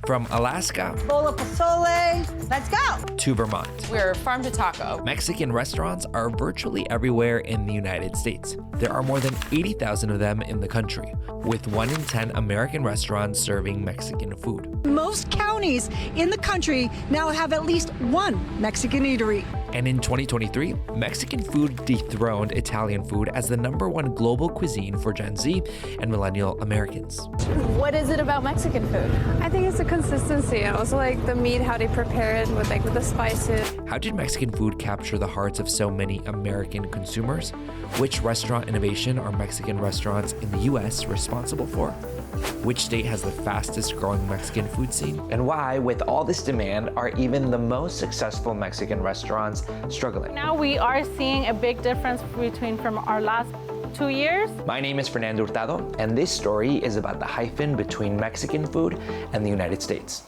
From Alaska bowl of pozole, let's go. to Vermont, We're farm to taco. Mexican restaurants are virtually everywhere in the United States. There are more than 80,000 of them in the country, with 1 in 10 American restaurants serving Mexican food. Most counties in the country now have at least one Mexican eatery. And in 2023, Mexican food dethroned Italian food as the #1 global cuisine for Gen Z and millennial Americans. What is it about Mexican food? I think it's the consistency and also like the meat, how they prepare it with the spices. How did Mexican food capture the hearts of so many American consumers? Which restaurant innovation are Mexican restaurants in the US responsible for? Which state has the fastest growing Mexican food scene? And why, with all this demand, are even the most successful Mexican restaurants struggling? Now we are seeing a big difference from our last 2 years. My name is Fernando Hurtado, and this story is about the hyphen between Mexican food and the United States.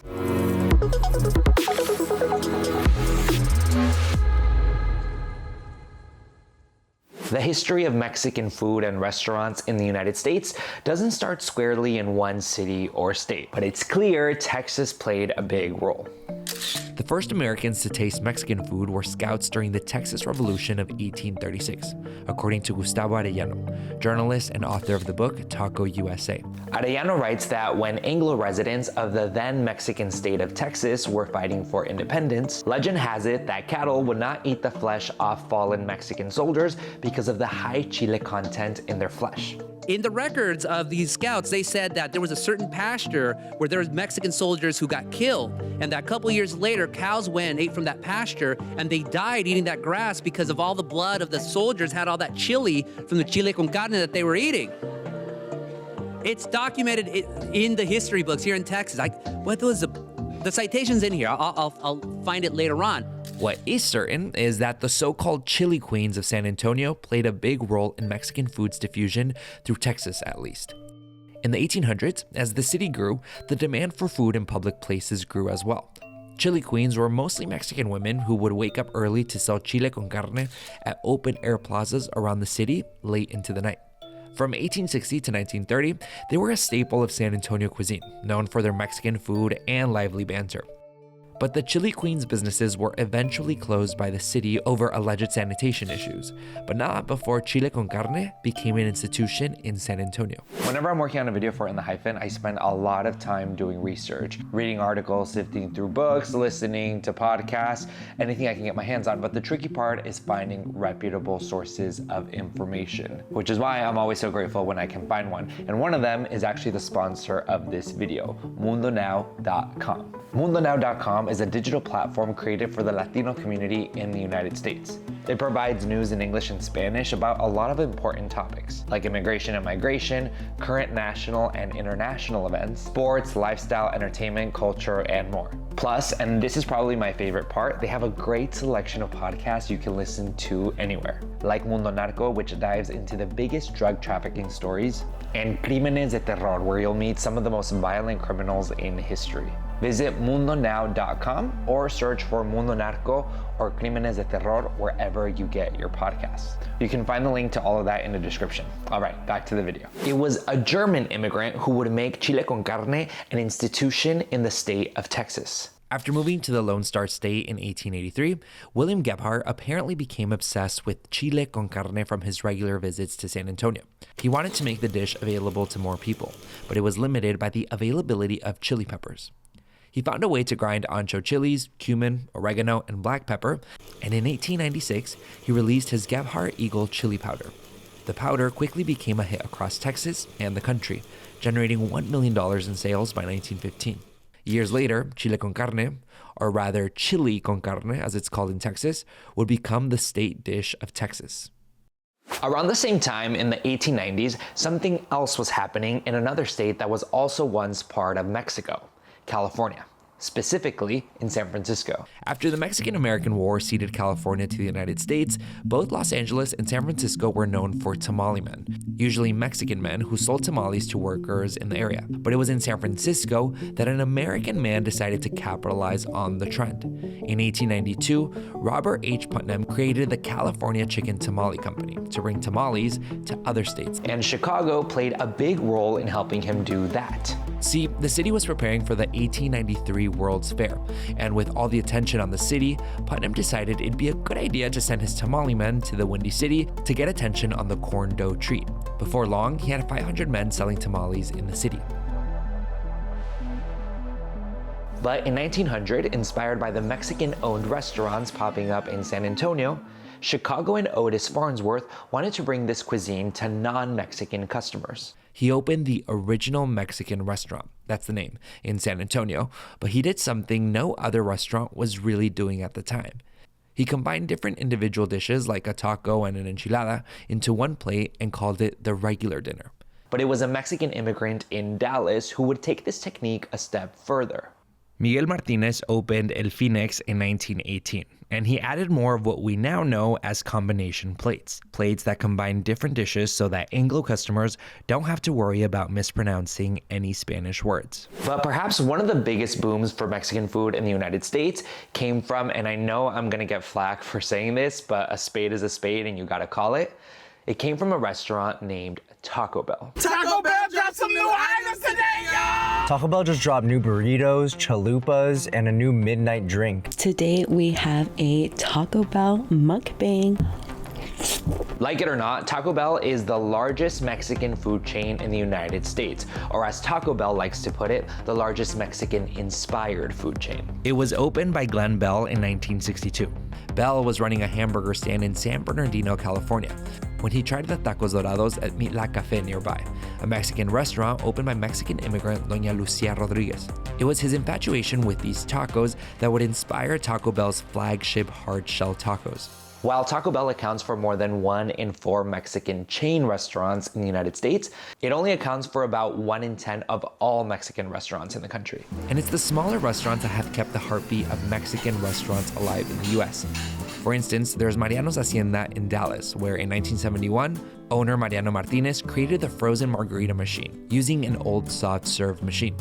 The history of Mexican food and restaurants in the United States doesn't start squarely in one city or state, but it's clear Texas played a big role. The first Americans to taste Mexican food were scouts during the Texas Revolution of 1836, according to Gustavo Arellano, journalist and author of the book Taco USA. Arellano writes that when Anglo residents of the then Mexican state of Texas were fighting for independence, legend has it that cattle would not eat the flesh off fallen Mexican soldiers because of the high chile content in their flesh. In the records of these scouts, they said that there was a certain pasture where there was Mexican soldiers who got killed, and that a couple years later, cows went and ate from that pasture, and they died eating that grass because of all the blood of the soldiers had all that chili from the chile con carne that they were eating. It's documented in the history books here in Texas. What was the citation's in here? I'll find it later on. What is certain is that the so-called chili queens of San Antonio played a big role in Mexican food's diffusion through Texas, at least. In the 1800s, as the city grew, the demand for food in public places grew as well. Chili queens were mostly Mexican women who would wake up early to sell chile con carne at open-air plazas around the city late into the night. From 1860 to 1930, they were a staple of San Antonio cuisine, known for their Mexican food and lively banter. But the chili queens' businesses were eventually closed by the city over alleged sanitation issues, but not before chile con carne became an institution in San Antonio. Whenever I'm working on a video for In The Hyphen, I spend a lot of time doing research, reading articles, sifting through books, listening to podcasts, anything I can get my hands on. But the tricky part is finding reputable sources of information, which is why I'm always so grateful when I can find one. And one of them is actually the sponsor of this video, mundonow.com. Mundonow.com is a digital platform created for the Latino community in the United States. It provides news in English and Spanish about a lot of important topics, like immigration and migration, current national and international events, sports, lifestyle, entertainment, culture, and more. Plus, and this is probably my favorite part, they have a great selection of podcasts you can listen to anywhere, like Mundo Narco, which dives into the biggest drug trafficking stories, and Crímenes de Terror, where you'll meet some of the most violent criminals in history. Visit mundonow.com or search for Mundo Narco or Crímenes de Terror wherever you get your podcasts. You can find the link to all of that in the description. All right, back to the video. It was a German immigrant who would make chile con carne an institution in the state of Texas. After moving to the Lone Star State in 1883, William Gebhardt apparently became obsessed with chile con carne from his regular visits to San Antonio. He wanted to make the dish available to more people, but it was limited by the availability of chili peppers. He found a way to grind ancho chilies, cumin, oregano, and black pepper, and in 1896, he released his Gebhardt Eagle chili powder. The powder quickly became a hit across Texas and the country, generating $1 million in sales by 1915. Years later, chile con carne, or rather chili con carne as it's called in Texas, would become the state dish of Texas. Around the same time, in the 1890s, something else was happening in another state that was also once part of Mexico, California. specifically in San Francisco. After the Mexican-American War ceded California to the United States, both Los Angeles and San Francisco were known for tamale men, usually Mexican men who sold tamales to workers in the area. But it was in San Francisco that an American man decided to capitalize on the trend. In 1892, Robert H. Putnam created the California Chicken Tamale Company to bring tamales to other states. And Chicago played a big role in helping him do that. See, the city was preparing for the 1893 World's Fair, and with all the attention on the city, Putnam decided it'd be a good idea to send his tamale men to the Windy City to get attention on the corn dough treat. Before long, he had 500 men selling tamales in the city. But in 1900, inspired by the Mexican-owned restaurants popping up in San Antonio, Chicagoan Otis Farnsworth wanted to bring this cuisine to non-Mexican customers. He opened the Original Mexican Restaurant, that's the name, in San Antonio, but he did something no other restaurant was really doing at the time. He combined different individual dishes like a taco and an enchilada into one plate and called it the regular dinner. But it was a Mexican immigrant in Dallas who would take this technique a step further. Miguel Martinez opened El Finex in 1918, and he added more of what we now know as combination plates. Plates that combine different dishes so that Anglo customers don't have to worry about mispronouncing any Spanish words. But perhaps one of the biggest booms for Mexican food in the United States came from, and I know I'm gonna get flack for saying this, but a spade is a spade and you gotta call it. It came from a restaurant named Taco Bell. Taco Bell dropped some new items today, y'all! Taco Bell just dropped new burritos, chalupas, and a new midnight drink. Today we have a Taco Bell mukbang. Like it or not, Taco Bell is the largest Mexican food chain in the United States, or as Taco Bell likes to put it, the largest Mexican-inspired food chain. It was opened by Glenn Bell in 1962. Bell was running a hamburger stand in San Bernardino, California, when he tried the tacos dorados at Mitla Cafe nearby, a Mexican restaurant opened by Mexican immigrant Doña Lucia Rodriguez. It was his infatuation with these tacos that would inspire Taco Bell's flagship hard-shell tacos. While Taco Bell accounts for more than 1 in 4 Mexican chain restaurants in the United States, it only accounts for about 1 in 10 of all Mexican restaurants in the country. And it's the smaller restaurants that have kept the heartbeat of Mexican restaurants alive in the US. For instance, there's Mariano's Hacienda in Dallas, where in 1971, owner Mariano Martinez created the frozen margarita machine using an old soft-serve machine.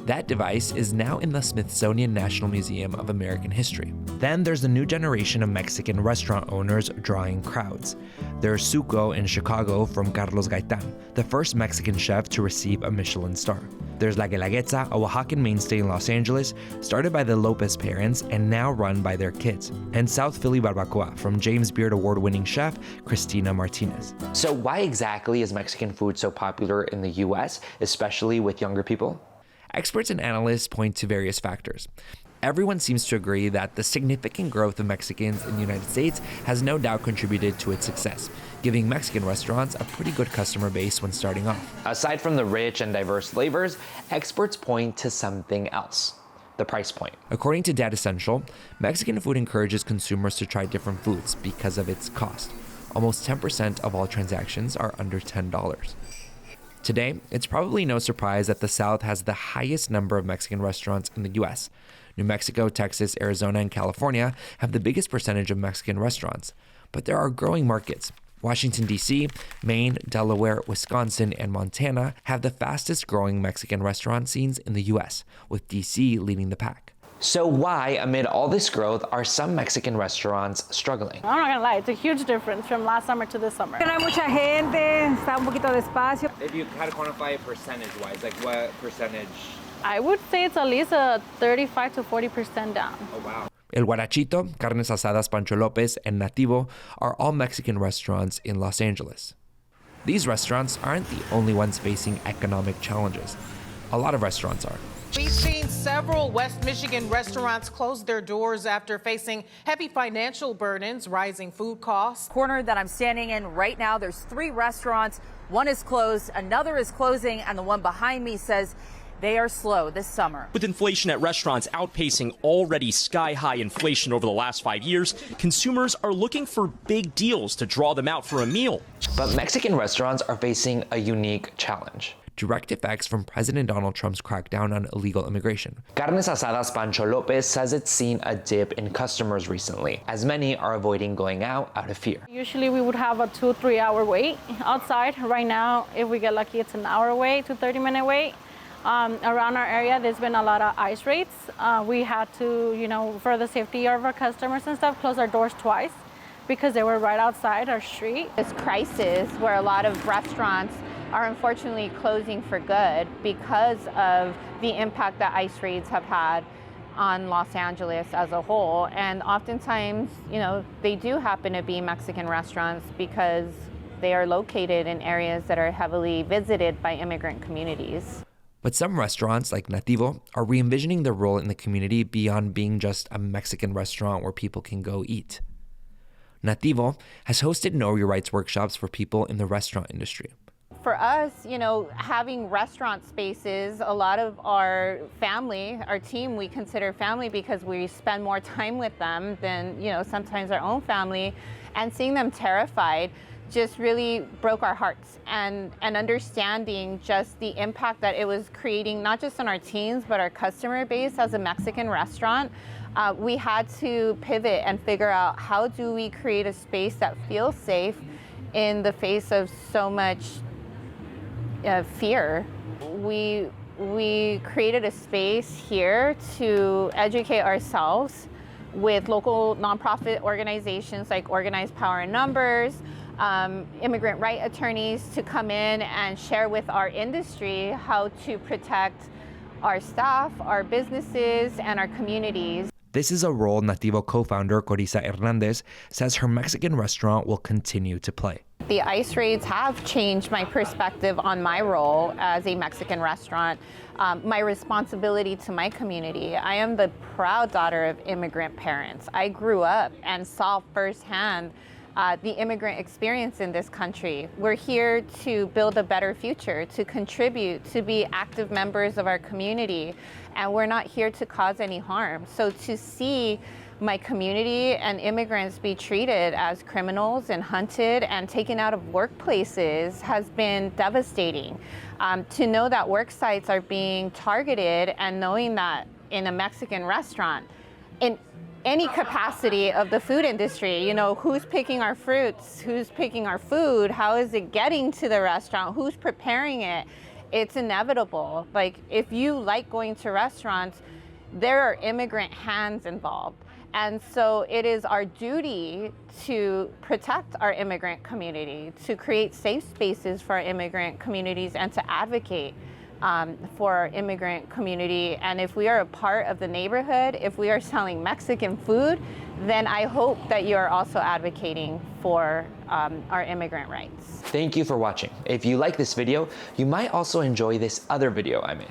That device is now in the Smithsonian National Museum of American History. Then there's the new generation of Mexican restaurant owners drawing crowds. There's Suco in Chicago from Carlos Gaitan, the first Mexican chef to receive a Michelin star. There's La Guelaguetza, a Oaxacan mainstay in Los Angeles, started by the Lopez parents and now run by their kids. And South Philly Barbacoa from James Beard Award-winning chef Cristina Martinez. So why exactly is Mexican food so popular in the US, especially with younger people? Experts and analysts point to various factors. Everyone seems to agree that the significant growth of Mexicans in the United States has no doubt contributed to its success, giving Mexican restaurants a pretty good customer base when starting off. Aside from the rich and diverse flavors, experts point to something else: the price point. According to Data Central, Mexican food encourages consumers to try different foods because of its cost. Almost 10% of all transactions are under $10. Today, it's probably no surprise that the South has the highest number of Mexican restaurants in the US. New Mexico, Texas, Arizona, and California have the biggest percentage of Mexican restaurants. But there are growing markets. Washington, D.C., Maine, Delaware, Wisconsin, and Montana have the fastest growing Mexican restaurant scenes in the US, with D.C. leading the pack. So why, amid all this growth, are some Mexican restaurants struggling? I'm not gonna lie, it's a huge difference from last summer to this summer. No hay mucha gente, está un poquito despacio. If you had to quantify it percentage-wise, like what percentage? I would say it's at least a 35 to 40% down. Oh, wow. El Guarachito, Carnes Asadas Pancho López, and Nativo are all Mexican restaurants in Los Angeles. These restaurants aren't the only ones facing economic challenges. A lot of restaurants are. We've seen several West Michigan restaurants close their doors after facing heavy financial burdens, rising food costs. Corner that I'm standing in right now, there's 3 restaurants. One is closed, another is closing, and the one behind me says they are slow this summer. With inflation at restaurants outpacing already sky-high inflation over the last 5 years, consumers are looking for big deals to draw them out for a meal. But Mexican restaurants are facing a unique challenge. direct effects from President Donald Trump's crackdown on illegal immigration. Carnes Asadas Pancho Lopez says it's seen a dip in customers recently, as many are avoiding going out of fear. Usually we would have a 2-3 hour wait outside. Right now, if we get lucky, it's an hour wait to 30-minute wait. Around our area, there's been a lot of ICE raids. We had to, for the safety of our customers and stuff, close our doors twice because they were right outside our street. This crisis where a lot of restaurants are unfortunately closing for good because of the impact that ICE raids have had on Los Angeles as a whole. And oftentimes, they do happen to be Mexican restaurants because they are located in areas that are heavily visited by immigrant communities. But some restaurants, like Nativo, are re-envisioning their role in the community beyond being just a Mexican restaurant where people can go eat. Nativo has hosted Know Your Rights workshops for people in the restaurant industry. For us, having restaurant spaces, a lot of our family, our team, we consider family because we spend more time with them than, sometimes our own family. And seeing them terrified just really broke our hearts. And understanding just the impact that it was creating, not just on our teams, but our customer base as a Mexican restaurant, we had to pivot and figure out how do we create a space that feels safe in the face of so much fear. We created a space here to educate ourselves with local nonprofit organizations like Organized Power in Numbers, immigrant right attorneys to come in and share with our industry how to protect our staff, our businesses, and our communities. This is a role Nativo co-founder Corisa Hernandez says her Mexican restaurant will continue to play. The ICE raids have changed my perspective on my role as a Mexican restaurant, my responsibility to my community. I am the proud daughter of immigrant parents. I grew up and saw firsthand the immigrant experience in this country. We're here to build a better future, to contribute, to be active members of our community, and we're not here to cause any harm. So to see my community and immigrants be treated as criminals and hunted and taken out of workplaces has been devastating. To know that work sites are being targeted and knowing that in a Mexican restaurant, in any capacity of the food industry, who's picking our fruits, who's picking our food, how is it getting to the restaurant, who's preparing it, it's inevitable. Like, if you like going to restaurants, there are immigrant hands involved. And so it is our duty to protect our immigrant community, to create safe spaces for our immigrant communities, and to advocate for our immigrant community. And if we are a part of the neighborhood, if we are selling Mexican food, then I hope that you are also advocating for our immigrant rights. Thank you for watching. If you like this video, you might also enjoy this other video I made.